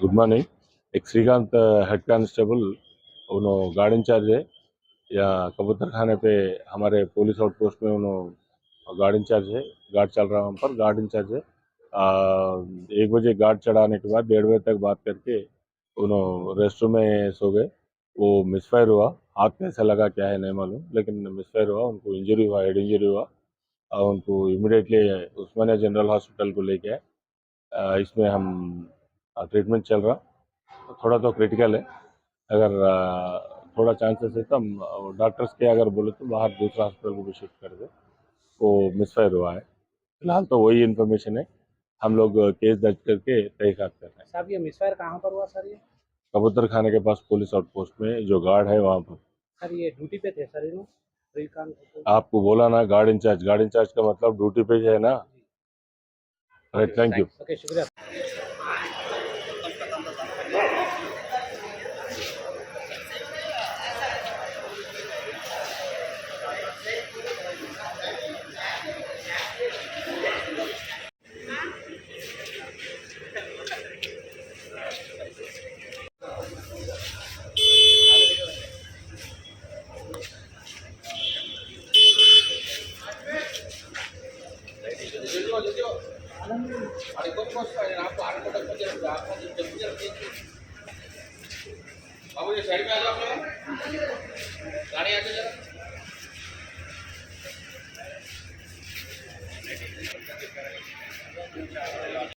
Good morning. एक Shrikant head constable उन्होंने guard in charge है या कबूतर खाने पे हमारे पुलिस आउट पोस्ट में उन्होंने गार्ड इंचार्ज है। गार्ड चल रहा है, वहाँ पर गार्ड इंचार्ज है। 1 बजे गार्ड चढ़ाने के बाद 1:30 बजे तक बात करके उन्होंने रेस्ट रूम में सो गए। वो मिसफायर हुआ, हाथ कैसे लगा क्या है नहीं मालूम, लेकिन मिसफायर हुआ, उनको इंजरी हुआ, हेड इंजरी हुआ और उनको इमिडिएटली उस्मानिया जनरल हॉस्पिटल को लेके आए। इसमें हम ट्रीटमेंट चल रहा, थोड़ा तो क्रिटिकल है। अगर थोड़ा चांसेस है तो हम डॉक्टर्स के अगर बोले तो बाहर दूसरा हॉस्पिटल को भी शिफ्ट कर दे। वो मिसफायर हुआ है, फिलहाल तो वही इन्फॉर्मेशन है। हम लोग केस दर्ज करके तहकीकात कर रहे हैं। साहब ये मिसफायर कहाँ पर हुआ सर? ये कबूतर खाने के पास पुलिस आउट पोस्ट में जो गार्ड है वहाँ पर। सर ये ड्यूटी पे थे सर, इन्हों श्रीकांत आपको बोला ना गार्ड इंचार्ज का मतलब ड्यूटी पे ही है ना। Right, thank you. ओके, शुक्रिया। बाबू ये साइड में आ जाओ, गाड़ी आगे जरा।